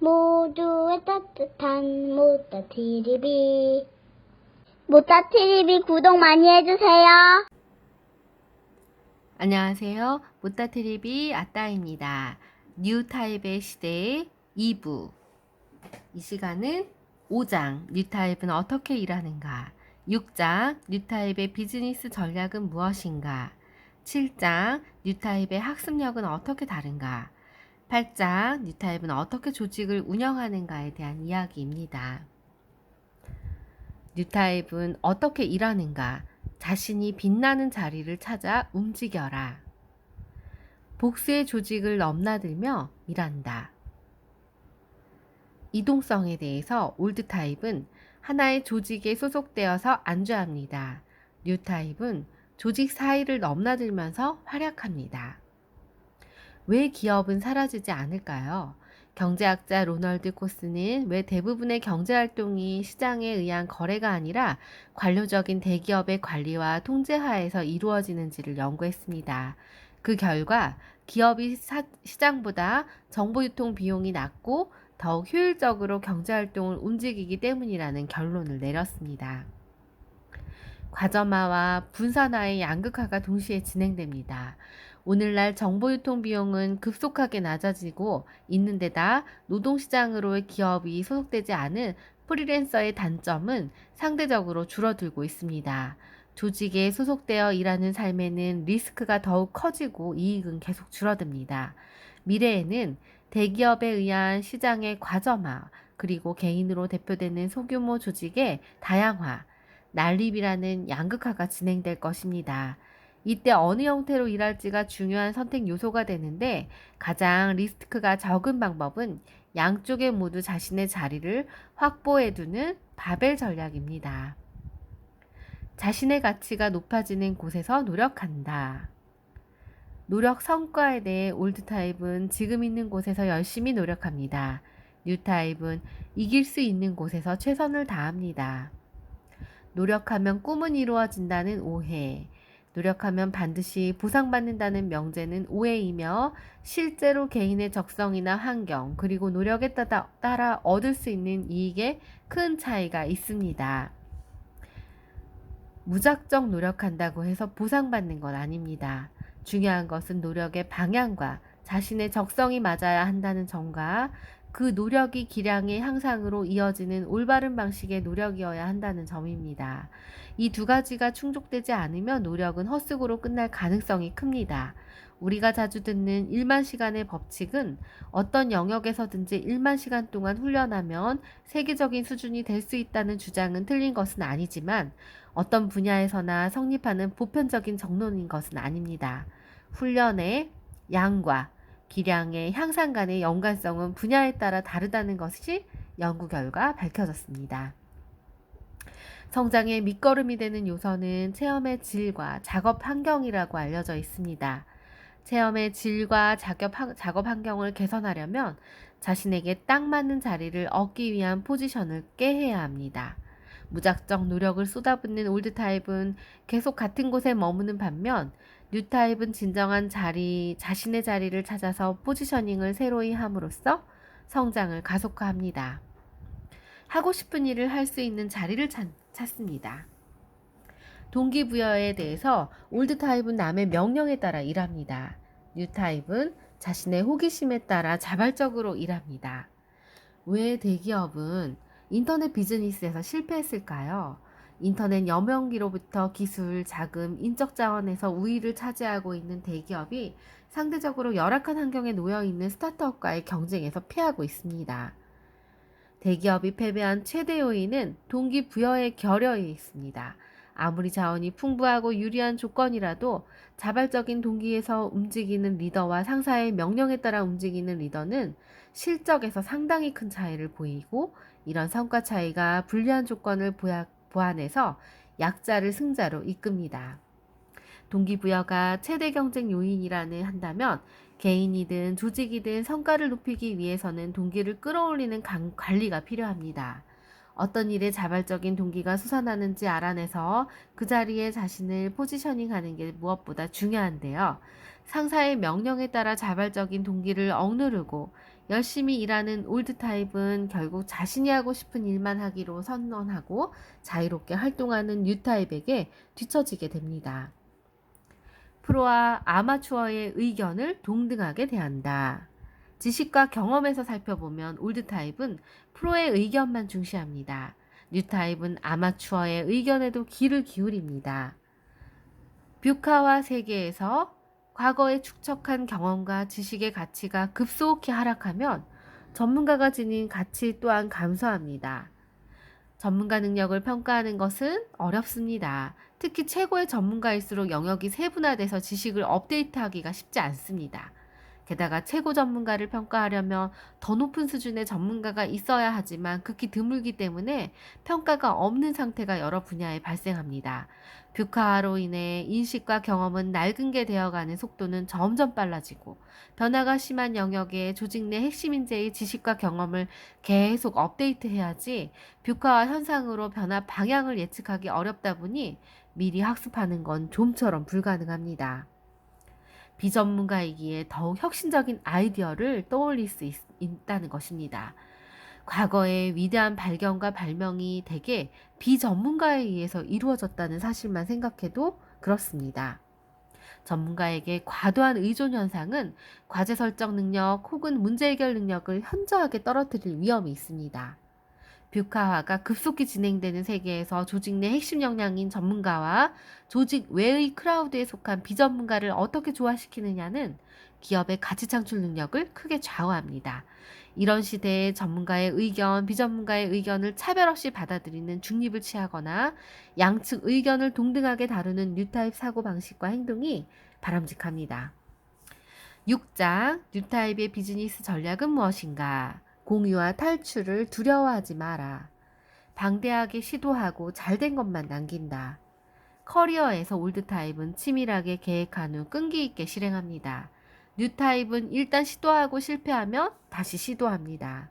모두의 따뜻한 모따TV. 모따TV 구독 많이 해주세요. 안녕하세요. 모따TV 아따입니다. 뉴타입의 시대 2부. 이 시간은 5장 뉴타입은 어떻게 일하는가, 6장 뉴타입의 비즈니스 전략은 무엇인가, 7장 뉴타입의 학습력은 어떻게 다른가, 8장 뉴타입은 어떻게 조직을 운영하는가에 대한 이야기입니다. 뉴타입은 어떻게 일하는가, 자신이 빛나는 자리를 찾아 움직여라. 복수의 조직을 넘나들며 일한다. 이동성에 대해서 올드타입은 하나의 조직에 소속되어서 안주합니다. 뉴타입은 조직 사이를 넘나들면서 활약합니다. 왜 기업은 사라지지 않을까요? 경제학자 로널드 코스는 왜 대부분의 경제활동이 시장에 의한 거래가 아니라 관료적인 대기업의 관리와 통제하에서 이루어지는지를 연구했습니다. 그 결과 기업이 시장보다 정보유통 비용이 낮고 더욱 효율적으로 경제활동을 움직이기 때문이라는 결론을 내렸습니다. 과점화와 분산화의 양극화가 동시에 진행됩니다. 오늘날 정보유통 비용은 급속하게 낮아지고 있는 데다 노동시장으로의 기업이 소속되지 않은 프리랜서의 단점은 상대적으로 줄어들고 있습니다. 조직에 소속되어 일하는 삶에는 리스크가 더욱 커지고 이익은 계속 줄어듭니다. 미래에는 대기업에 의한 시장의 과점화, 그리고 개인으로 대표되는 소규모 조직의 다양화, 난립이라는 양극화가 진행될 것입니다. 이때 어느 형태로 일할지가 중요한 선택 요소가 되는데 가장 리스크가 적은 방법은 양쪽에 모두 자신의 자리를 확보해두는 바벨 전략입니다. 자신의 가치가 높아지는 곳에서 노력한다. 노력 성과에 대해 올드타입은 지금 있는 곳에서 열심히 노력합니다. 뉴타입은 이길 수 있는 곳에서 최선을 다합니다. 노력하면 꿈은 이루어진다는 오해, 노력하면 반드시 보상받는다는 명제는 오해이며 실제로 개인의 적성이나 환경, 그리고 노력에 따라 얻을 수 있는 이익에 큰 차이가 있습니다. 무작정 노력한다고 해서 보상받는 건 아닙니다. 중요한 것은 노력의 방향과 자신의 적성이 맞아야 한다는 점과 그 노력이 기량의 향상으로 이어지는 올바른 방식의 노력이어야 한다는 점입니다. 이 두 가지가 충족되지 않으면 노력은 헛수고로 끝날 가능성이 큽니다. 우리가 자주 듣는 1만 시간의 법칙은 어떤 영역에서든지 1만 시간 동안 훈련하면 세계적인 수준이 될 수 있다는 주장은 틀린 것은 아니지만 어떤 분야에서나 성립하는 보편적인 정론인 것은 아닙니다. 훈련의 양과 기량의 향상 간의 연관성은 분야에 따라 다르다는 것이 연구 결과 밝혀졌습니다. 성장의 밑거름이 되는 요소는 체험의 질과 작업 환경이라고 알려져 있습니다. 체험의 질과 작업 환경을 개선하려면 자신에게 딱 맞는 자리를 얻기 위한 포지션을 깨해야 합니다. 무작정 노력을 쏟아붓는 올드타입은 계속 같은 곳에 머무는 반면 뉴타입은 진정한 자신의 자리를 찾아서 포지셔닝을 새로이 함으로써 성장을 가속화합니다. 하고 싶은 일을 할 수 있는 자리를 찾습니다. 동기부여에 대해서 올드타입은 남의 명령에 따라 일합니다. 뉴타입은 자신의 호기심에 따라 자발적으로 일합니다. 왜 대기업은 인터넷 비즈니스에서 실패했을까요? 인터넷 여명기로부터 기술, 자금, 인적 자원에서 우위를 차지하고 있는 대기업이 상대적으로 열악한 환경에 놓여 있는 스타트업과의 경쟁에서 패하고 있습니다. 대기업이 패배한 최대 요인은 동기부여의 결여에 있습니다. 아무리 자원이 풍부하고 유리한 조건이라도 자발적인 동기에서 움직이는 리더와 상사의 명령에 따라 움직이는 리더는 실적에서 상당히 큰 차이를 보이고 이런 성과 차이가 불리한 조건을 보완해서 약자를 승자로 이끕니다. 동기부여가 최대 경쟁 요인이라는 한다면 개인이든 조직이든 성과를 높이기 위해서는 동기를 끌어올리는 관리가 필요합니다. 어떤 일에 자발적인 동기가 솟아나는지 알아내서 그 자리에 자신을 포지셔닝하는 게 무엇보다 중요한데요. 상사의 명령에 따라 자발적인 동기를 억누르고 열심히 일하는 올드 타입은 결국 자신이 하고 싶은 일만 하기로 선언하고 자유롭게 활동하는 뉴 타입에게 뒤처지게 됩니다. 프로와 아마추어의 의견을 동등하게 대한다. 지식과 경험에서 살펴보면 올드 타입은 프로의 의견만 중시합니다. 뉴 타입은 아마추어의 의견에도 귀를 기울입니다. 뷰카와 세계에서 과거에 축적한 경험과 지식의 가치가 급속히 하락하면 전문가가 지닌 가치 또한 감소합니다. 전문가 능력을 평가하는 것은 어렵습니다. 특히 최고의 전문가일수록 영역이 세분화돼서 지식을 업데이트하기가 쉽지 않습니다. 게다가 최고 전문가를 평가하려면 더 높은 수준의 전문가가 있어야 하지만 극히 드물기 때문에 평가가 없는 상태가 여러 분야에 발생합니다. 뷰카화로 인해 인식과 경험은 낡은 게 되어가는 속도는 점점 빨라지고 변화가 심한 영역의 조직 내 핵심 인재의 지식과 경험을 계속 업데이트해야지 뷰카화 현상으로 변화 방향을 예측하기 어렵다 보니 미리 학습하는 건 좀처럼 불가능합니다. 비전문가이기에 더욱 혁신적인 아이디어를 떠올릴 수 있다는 것입니다. 과거의 위대한 발견과 발명이 대개 비전문가에 의해서 이루어졌다는 사실만 생각해도 그렇습니다. 전문가에게 과도한 의존 현상은 과제 설정 능력 혹은 문제 해결 능력을 현저하게 떨어뜨릴 위험이 있습니다. 뷰카화가 급속히 진행되는 세계에서 조직 내 핵심 역량인 전문가와 조직 외의 크라우드에 속한 비전문가를 어떻게 조화시키느냐는 기업의 가치 창출 능력을 크게 좌우합니다. 이런 시대에 전문가의 의견, 비전문가의 의견을 차별 없이 받아들이는 중립을 취하거나 양측 의견을 동등하게 다루는 뉴타입 사고방식과 행동이 바람직합니다. 6장 뉴타입의 비즈니스 전략은 무엇인가? 공유와 탈출을 두려워하지 마라. 방대하게 시도하고 잘된 것만 남긴다. 커리어에서 올드 타입은 치밀하게 계획한 후 끈기 있게 실행합니다. 뉴 타입은 일단 시도하고 실패하면 다시 시도합니다.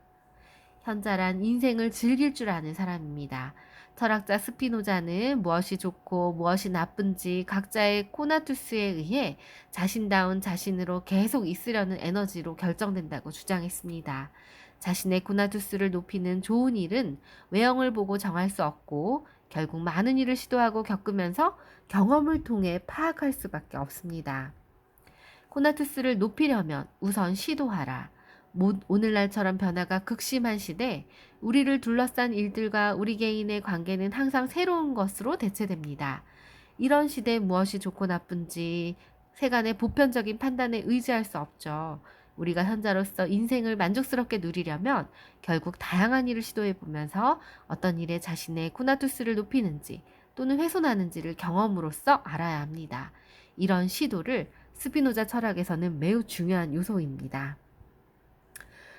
현자란 인생을 즐길 줄 아는 사람입니다. 철학자 스피노자는 무엇이 좋고 무엇이 나쁜지 각자의 코나투스에 의해 자신다운 자신으로 계속 있으려는 에너지로 결정된다고 주장했습니다. 자신의 코나투스를 높이는 좋은 일은 외형을 보고 정할 수 없고 결국 많은 일을 시도하고 겪으면서 경험을 통해 파악할 수밖에 없습니다. 코나투스를 높이려면 우선 시도하라. 오늘날처럼 변화가 극심한 시대, 우리를 둘러싼 일들과 우리 개인의 관계는 항상 새로운 것으로 대체됩니다. 이런 시대에 무엇이 좋고 나쁜지 세간의 보편적인 판단에 의지할 수 없죠. 우리가 현자로서 인생을 만족스럽게 누리려면 결국 다양한 일을 시도해보면서 어떤 일에 자신의 코나투스를 높이는지 또는 훼손하는지를 경험으로써 알아야 합니다. 이런 시도를 스피노자 철학에서는 매우 중요한 요소입니다.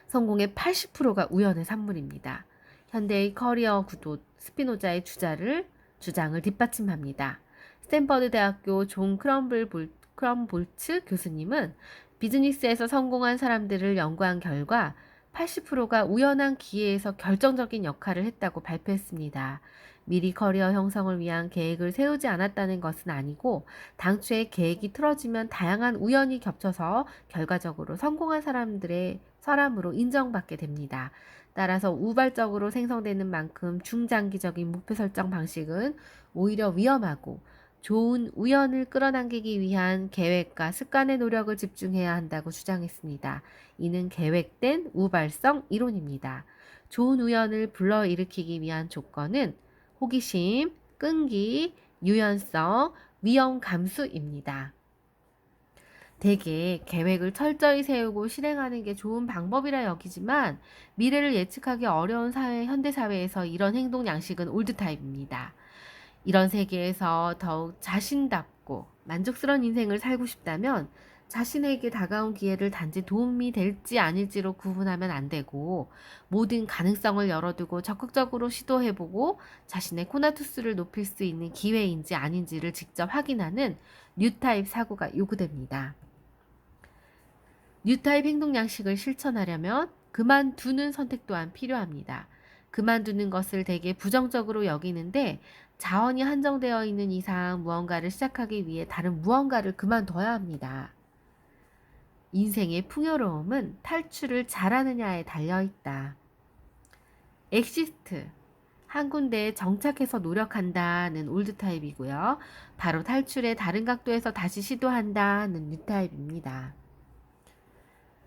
성공의 80%가 우연의 산물입니다. 현대의 커리어 구도 스피노자의 주장을 뒷받침합니다. 스탠퍼드 대학교 존 크럼볼츠 교수님은 비즈니스에서 성공한 사람들을 연구한 결과 80%가 우연한 기회에서 결정적인 역할을 했다고 발표했습니다. 미리 커리어 형성을 위한 계획을 세우지 않았다는 것은 아니고 당초에 계획이 틀어지면 다양한 우연이 겹쳐서 결과적으로 성공한 사람으로 인정받게 됩니다. 따라서 우발적으로 생성되는 만큼 중장기적인 목표 설정 방식은 오히려 위험하고 좋은 우연을 끌어당기기 위한 계획과 습관의 노력을 집중해야 한다고 주장했습니다. 이는 계획된 우발성 이론입니다. 좋은 우연을 불러일으키기 위한 조건은 호기심, 끈기, 유연성, 위험 감수입니다. 대개 계획을 철저히 세우고 실행하는 게 좋은 방법이라 여기지만 미래를 예측하기 어려운 현대 사회에서 이런 행동 양식은 올드 타입입니다. 이런 세계에서 더욱 자신답고 만족스러운 인생을 살고 싶다면 자신에게 다가온 기회를 단지 도움이 될지 아닐지로 구분하면 안 되고 모든 가능성을 열어두고 적극적으로 시도해보고 자신의 코나투스를 높일 수 있는 기회인지 아닌지를 직접 확인하는 뉴타입 사고가 요구됩니다. 뉴타입 행동 양식을 실천하려면 그만두는 선택 또한 필요합니다. 그만두는 것을 되게 부정적으로 여기는데 자원이 한정되어 있는 이상 무언가를 시작하기 위해 다른 무언가를 그만둬야 합니다. 인생의 풍요로움은 탈출을 잘하느냐에 달려있다. 엑시스트, 한 군데에 정착해서 노력한다는 올드 타입이고요. 바로 탈출에 다른 각도에서 다시 시도한다는 뉴 타입입니다.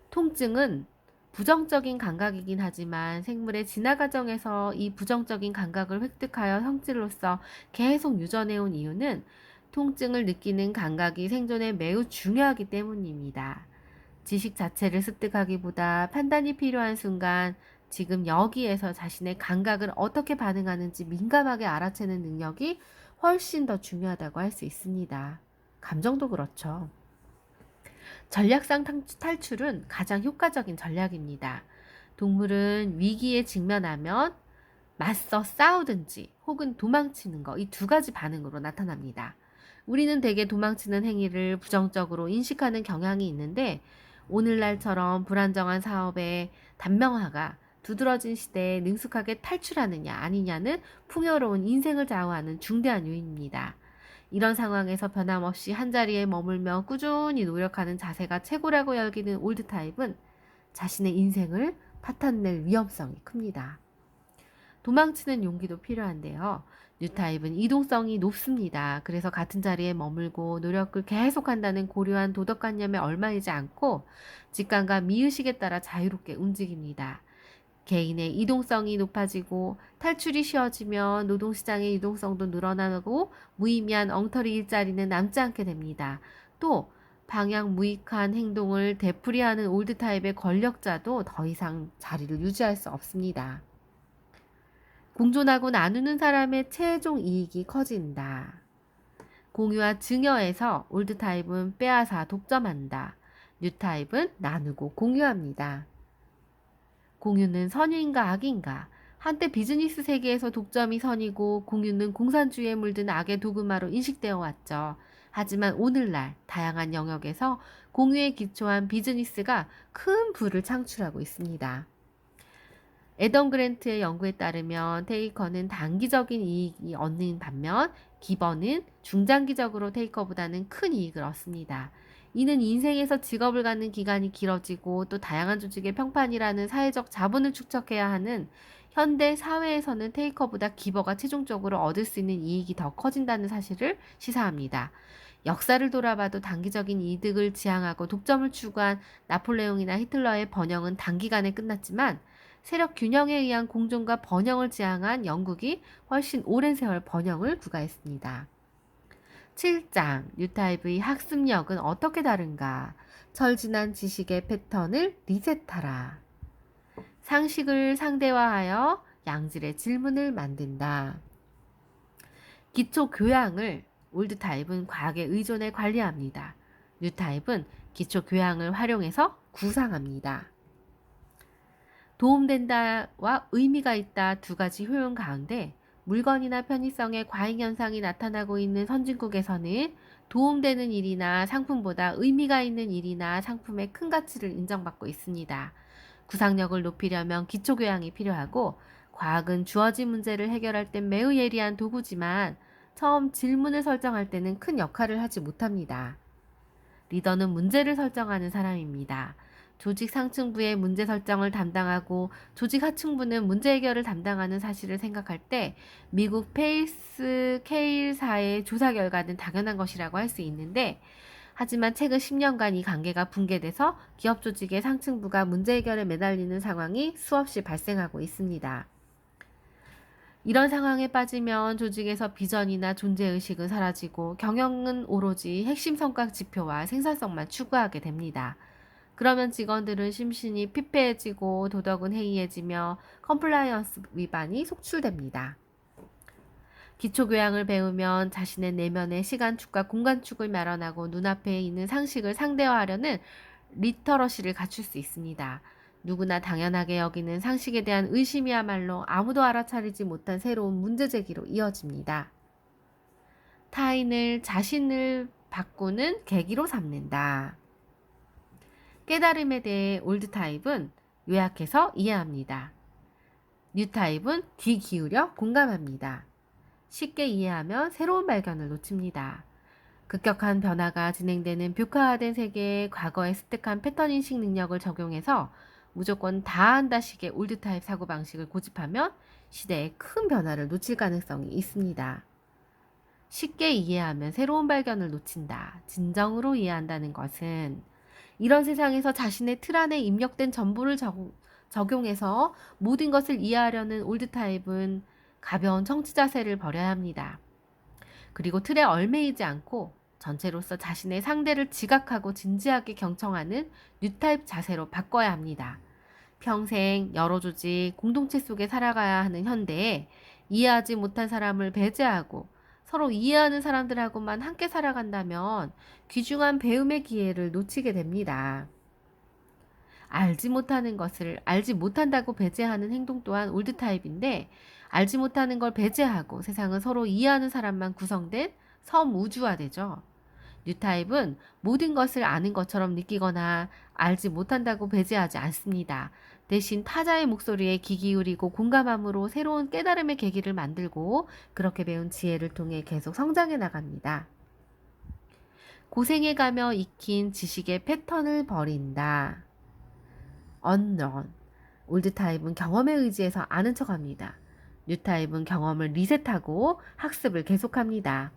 통증은 부정적인 감각이긴 하지만 생물의 진화 과정에서 이 부정적인 감각을 획득하여 성질로서 계속 유전해온 이유는 통증을 느끼는 감각이 생존에 매우 중요하기 때문입니다. 지식 자체를 습득하기보다 판단이 필요한 순간 지금 여기에서 자신의 감각을 어떻게 반응하는지 민감하게 알아채는 능력이 훨씬 더 중요하다고 할 수 있습니다. 감정도 그렇죠. 전략상 탈출은 가장 효과적인 전략입니다. 동물은 위기에 직면하면 맞서 싸우든지 혹은 도망치는 거, 이 두 가지 반응으로 나타납니다. 우리는 대개 도망치는 행위를 부정적으로 인식하는 경향이 있는데 오늘날처럼 불안정한 사업의 단명화가 두드러진 시대에 능숙하게 탈출하느냐 아니냐는 풍요로운 인생을 좌우하는 중대한 요인입니다. 이런 상황에서 변함없이 한자리에 머물며 꾸준히 노력하는 자세가 최고라고 여기는 올드 타입은 자신의 인생을 파탄낼 위험성이 큽니다. 도망치는 용기도 필요한데요. 뉴 타입은 이동성이 높습니다. 그래서 같은 자리에 머물고 노력을 계속한다는 고려한 도덕관념에 얽매이지 않고 직감과 미의식에 따라 자유롭게 움직입니다. 개인의 이동성이 높아지고 탈출이 쉬워지면 노동시장의 유동성도 늘어나고 무의미한 엉터리 일자리는 남지 않게 됩니다. 또 방향 무익한 행동을 되풀이하는 올드 타입의 권력자도 더 이상 자리를 유지할 수 없습니다. 공존하고 나누는 사람의 최종 이익이 커진다. 공유와 증여에서 올드 타입은 빼앗아 독점한다. 뉴 타입은 나누고 공유합니다. 공유는 선인가 악인가? 한때 비즈니스 세계에서 독점이 선이고 공유는 공산주의에 물든 악의 도구마로 인식되어 왔죠. 하지만 오늘날 다양한 영역에서 공유에 기초한 비즈니스가 큰 부를 창출하고 있습니다. 애덤 그랜트의 연구에 따르면 테이커는 단기적인 이익이 얻는 반면 기버는 중장기적으로 테이커보다는 큰 이익을 얻습니다. 이는 인생에서 직업을 갖는 기간이 길어지고 또 다양한 조직의 평판이라는 사회적 자본을 축적해야 하는 현대 사회에서는 테이커보다 기버가 최종적으로 얻을 수 있는 이익이 더 커진다는 사실을 시사합니다. 역사를 돌아봐도 단기적인 이득을 지향하고 독점을 추구한 나폴레옹이나 히틀러의 번영은 단기간에 끝났지만 세력 균형에 의한 공존과 번영을 지향한 영국이 훨씬 오랜 세월 번영을 구가했습니다. 7장 뉴타입의 학습력은 어떻게 다른가? 철진한 지식의 패턴을 리셋하라. 상식을 상대화하여 양질의 질문을 만든다. 기초 교양을 올드 타입은 과학에 의존해 관리합니다. 뉴 타입은 기초 교양을 활용해서 구상합니다. 도움된다와 의미가 있다 두 가지 효용 가운데 물건이나 편의성의 과잉 현상이 나타나고 있는 선진국에서는 도움되는 일이나 상품보다 의미가 있는 일이나 상품의 큰 가치를 인정받고 있습니다. 구상력을 높이려면 기초교양이 필요하고 과학은 주어진 문제를 해결할 땐 매우 예리한 도구지만 처음 질문을 설정할 때는 큰 역할을 하지 못합니다. 리더는 문제를 설정하는 사람입니다. 조직 상층부의 문제 설정을 담당하고 조직 하층부는 문제 해결을 담당하는 사실을 생각할 때 미국 페이스 케일사의 조사 결과는 당연한 것이라고 할 수 있는데 하지만 최근 10년간 이 관계가 붕괴돼서 기업 조직의 상층부가 문제 해결에 매달리는 상황이 수없이 발생하고 있습니다. 이런 상황에 빠지면 조직에서 비전이나 존재의식은 사라지고 경영은 오로지 핵심 성과 지표와 생산성만 추구하게 됩니다. 그러면 직원들은 심신이 피폐해지고 도덕은 해이해지며 컴플라이언스 위반이 속출됩니다. 기초교양을 배우면 자신의 내면의 시간축과 공간축을 마련하고 눈앞에 있는 상식을 상대화하려는 리터러시를 갖출 수 있습니다. 누구나 당연하게 여기는 상식에 대한 의심이야말로 아무도 알아차리지 못한 새로운 문제제기로 이어집니다. 타인을 자신을 바꾸는 계기로 삼는다. 깨달음에 대해 올드 타입은 요약해서 이해합니다. 뉴 타입은 귀 기울여 공감합니다. 쉽게 이해하면 새로운 발견을 놓칩니다. 급격한 변화가 진행되는 뷰카화된 세계에 과거의 습득한 패턴 인식 능력을 적용해서 무조건 다 한다식의 올드타입 사고방식을 고집하면 시대에 큰 변화를 놓칠 가능성이 있습니다. 쉽게 이해하면 새로운 발견을 놓친다. 진정으로 이해한다는 것은 이런 세상에서 자신의 틀 안에 입력된 전부를 적용해서 모든 것을 이해하려는 올드타입은 가벼운 청취 자세를 버려야 합니다. 그리고 틀에 얽매이지 않고 전체로서 자신의 상대를 지각하고 진지하게 경청하는 뉴타입 자세로 바꿔야 합니다. 평생 여러 조직, 공동체 속에 살아가야 하는 현대에 이해하지 못한 사람을 배제하고 서로 이해하는 사람들하고만 함께 살아간다면 귀중한 배움의 기회를 놓치게 됩니다. 알지 못하는 것을 알지 못한다고 배제하는 행동 또한 올드타입인데, 알지 못하는 걸 배제하고 세상은 서로 이해하는 사람만 구성된 섬우주화되죠. 뉴타입은 모든 것을 아는 것처럼 느끼거나 알지 못한다고 배제하지 않습니다. 대신 타자의 목소리에 귀 기울이고 공감함으로 새로운 깨달음의 계기를 만들고 그렇게 배운 지혜를 통해 계속 성장해 나갑니다. 고생해가며 익힌 지식의 패턴을 버린다. 언런. 올드타입은 경험에 의지해서 아는 척합니다. 뉴타입은 경험을 리셋하고 학습을 계속합니다.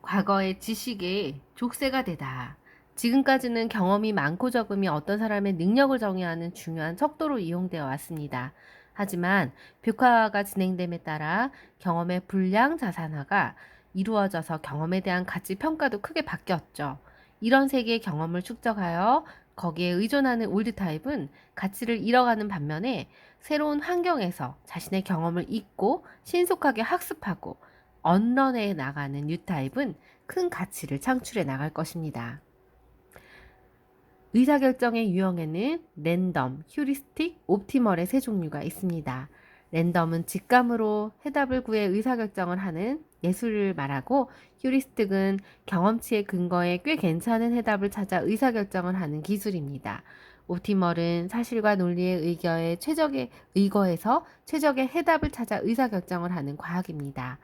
과거의 지식의 족쇄가 되다. 지금까지는 경험이 많고 적음이 어떤 사람의 능력을 정의하는 중요한 척도로 이용되어 왔습니다. 하지만 뷰카화가 진행됨에 따라 경험의 불량 자산화가 이루어져서 경험에 대한 가치 평가도 크게 바뀌었죠. 이런 세계의 경험을 축적하여 거기에 의존하는 올드타입은 가치를 잃어가는 반면에 새로운 환경에서 자신의 경험을 잊고 신속하게 학습하고 언런해 나가는 뉴타입은 큰 가치를 창출해 나갈 것입니다. 의사결정의 유형에는 랜덤, 휴리스틱, 옵티멀의 세 종류가 있습니다. 랜덤은 직감으로 해답을 구해 의사결정을 하는 예술을 말하고, 휴리스틱은 경험치의 근거에 꽤 괜찮은 해답을 찾아 의사결정을 하는 기술입니다. 옵티멀은 사실과 논리의 의거해서 최적의 해답을 찾아 의사결정을 하는 과학입니다.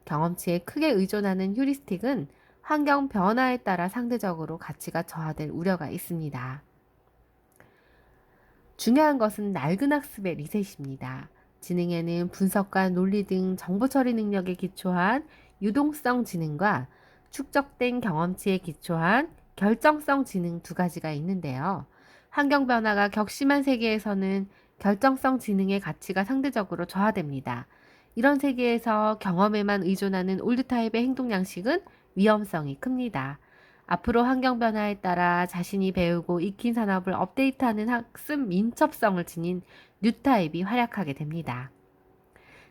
경험치에 크게 의존하는 휴리스틱은 환경 변화에 따라 상대적으로 가치가 저하될 우려가 있습니다. 중요한 것은 낡은 학습의 리셋입니다. 지능에는 분석과 논리 등 정보 처리 능력에 기초한 유동성 지능과 축적된 경험치에 기초한 결정성 지능 두 가지가 있는데요. 환경 변화가 격심한 세계에서는 결정성 지능의 가치가 상대적으로 저하됩니다. 이런 세계에서 경험에만 의존하는 올드타입의 행동 양식은 위험성이 큽니다. 앞으로 환경 변화에 따라 자신이 배우고 익힌 산업을 업데이트하는 학습 민첩성을 지닌 뉴타입이 활약하게 됩니다.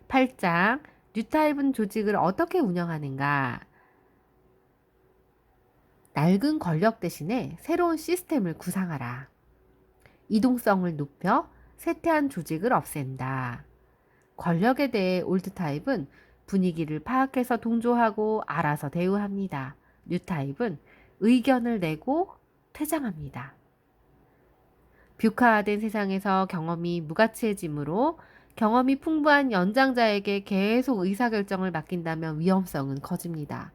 8장, 뉴타입은 조직을 어떻게 운영하는가? 낡은 권력 대신에 새로운 시스템을 구상하라. 이동성을 높여 쇠퇴한 조직을 없앤다. 권력에 대해 올드타입은 분위기를 파악해서 동조하고 알아서 대우합니다. 뉴타입은 의견을 내고 퇴장합니다. 뷰카화된 세상에서 경험이 무가치해지므로 경험이 풍부한 연장자에게 계속 의사결정을 맡긴다면 위험성은 커집니다.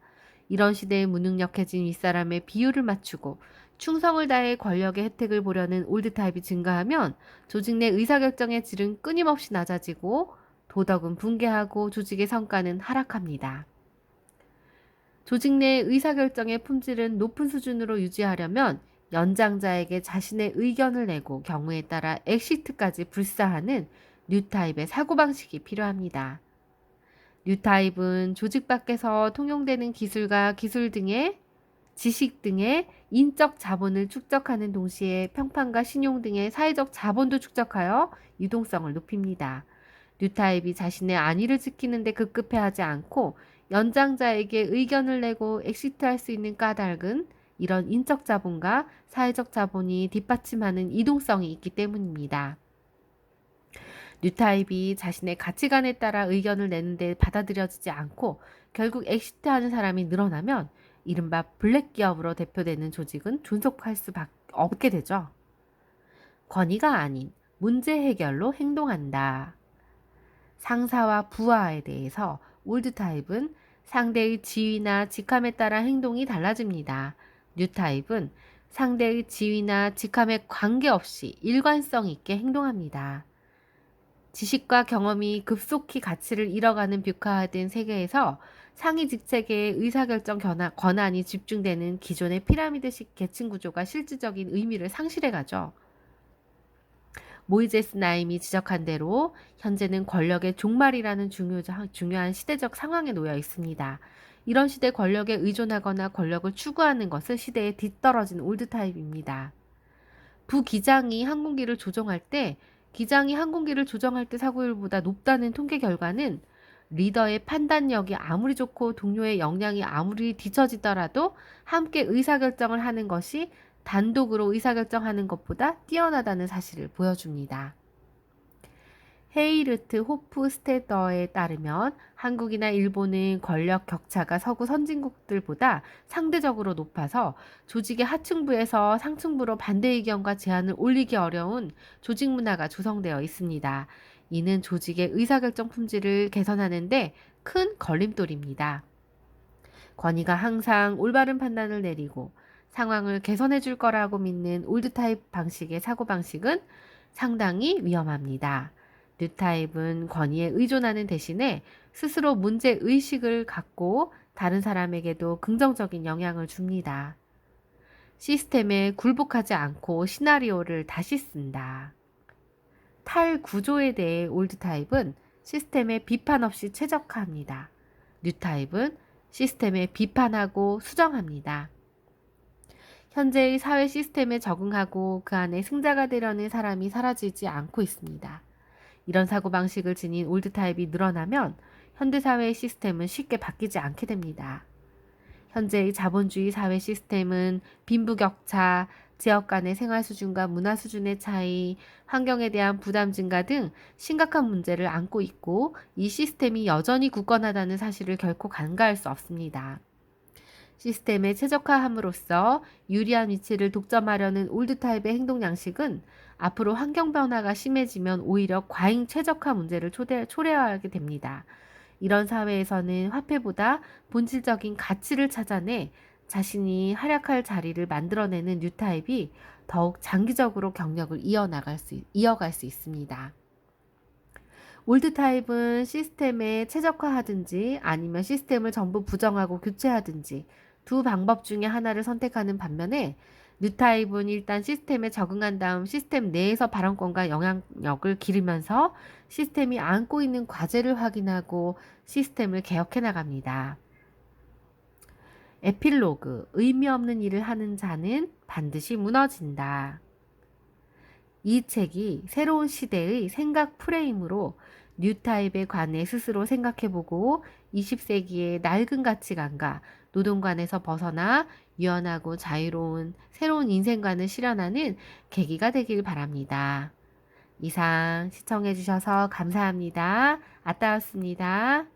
이런 시대에 무능력해진 윗사람의 비율을 맞추고 충성을 다해 권력의 혜택을 보려는 올드타입이 증가하면 조직 내 의사결정의 질은 끊임없이 낮아지고 도덕은 붕괴하고 조직의 성과는 하락합니다. 조직 내 의사결정의 품질은 높은 수준으로 유지하려면 연장자에게 자신의 의견을 내고 경우에 따라 엑시트까지 불사하는 뉴타입의 사고방식이 필요합니다. 뉴타입은 조직 밖에서 통용되는 기술과 기술 등의 지식 등의 인적 자본을 축적하는 동시에 평판과 신용 등의 사회적 자본도 축적하여 유동성을 높입니다. 뉴타입이 자신의 안위를 지키는 데 급급해하지 않고 연장자에게 의견을 내고 엑시트할 수 있는 까닭은 이런 인적 자본과 사회적 자본이 뒷받침하는 이동성이 있기 때문입니다. 뉴타입이 자신의 가치관에 따라 의견을 내는데 받아들여지지 않고 결국 엑시트하는 사람이 늘어나면 이른바 블랙 기업으로 대표되는 조직은 존속할 수밖에 없게 되죠. 권위가 아닌 문제 해결로 행동한다. 상사와 부하에 대해서 올드타입은 상대의 지위나 직함에 따라 행동이 달라집니다. 뉴타입은 상대의 지위나 직함에 관계없이 일관성 있게 행동합니다. 지식과 경험이 급속히 가치를 잃어가는 뷰카화된 세계에서 상위 직책의 의사결정 권한이 집중되는 기존의 피라미드식 계층 구조가 실질적인 의미를 상실해가죠. 모이제스 나임이 지적한 대로 현재는 권력의 종말이라는 중요한 시대적 상황에 놓여 있습니다. 이런 시대 권력에 의존하거나 권력을 추구하는 것은 시대에 뒤떨어진 올드타입입니다. 부기장이 항공기를 조종할 때 기장이 항공기를 조정할 때 사고율보다 높다는 통계 결과는 리더의 판단력이 아무리 좋고 동료의 역량이 아무리 뒤처지더라도 함께 의사결정을 하는 것이 단독으로 의사결정하는 것보다 뛰어나다는 사실을 보여줍니다. 헤이르트 호프스테더에 따르면 한국이나 일본은 권력 격차가 서구 선진국들보다 상대적으로 높아서 조직의 하층부에서 상층부로 반대 의견과 제안을 올리기 어려운 조직 문화가 조성되어 있습니다. 이는 조직의 의사결정 품질을 개선하는데 큰 걸림돌입니다. 권위가 항상 올바른 판단을 내리고 상황을 개선해 줄 거라고 믿는 올드타입 방식의 사고방식은 상당히 위험합니다. 뉴타입은 권위에 의존하는 대신에 스스로 문제의식을 갖고 다른 사람에게도 긍정적인 영향을 줍니다. 시스템에 굴복하지 않고 시나리오를 다시 쓴다. 탈구조에 대해 올드타입은 시스템에 비판 없이 최적화합니다. 뉴타입은 시스템에 비판하고 수정합니다. 현재의 사회 시스템에 적응하고 그 안에 승자가 되려는 사람이 사라지지 않고 있습니다. 이런 사고방식을 지닌 올드타입이 늘어나면 현대사회의 시스템은 쉽게 바뀌지 않게 됩니다. 현재의 자본주의 사회 시스템은 빈부격차, 지역 간의 생활 수준과 문화 수준의 차이, 환경에 대한 부담 증가 등 심각한 문제를 안고 있고 이 시스템이 여전히 굳건하다는 사실을 결코 간과할 수 없습니다. 시스템에 최적화함으로써 유리한 위치를 독점하려는 올드타입의 행동 양식은 앞으로 환경 변화가 심해지면 오히려 과잉 최적화 문제를 초래하게 됩니다. 이런 사회에서는 화폐보다 본질적인 가치를 찾아내 자신이 활약할 자리를 만들어내는 뉴타입이 더욱 장기적으로 경력을 이어갈 수 있습니다. 올드타입은 시스템에 최적화하든지 아니면 시스템을 전부 부정하고 교체하든지 두 방법 중에 하나를 선택하는 반면에 뉴타입은 일단 시스템에 적응한 다음 시스템 내에서 발언권과 영향력을 기르면서 시스템이 안고 있는 과제를 확인하고 시스템을 개혁해 나갑니다. 에필로그, 의미 없는 일을 하는 자는 반드시 무너진다. 이 책이 새로운 시대의 생각 프레임으로 뉴타입에 관해 스스로 생각해보고 20세기의 낡은 가치관과 노동관에서 벗어나 유연하고 자유로운 새로운 인생관을 실현하는 계기가 되길 바랍니다. 이상 시청해주셔서 감사합니다. 아따였습니다.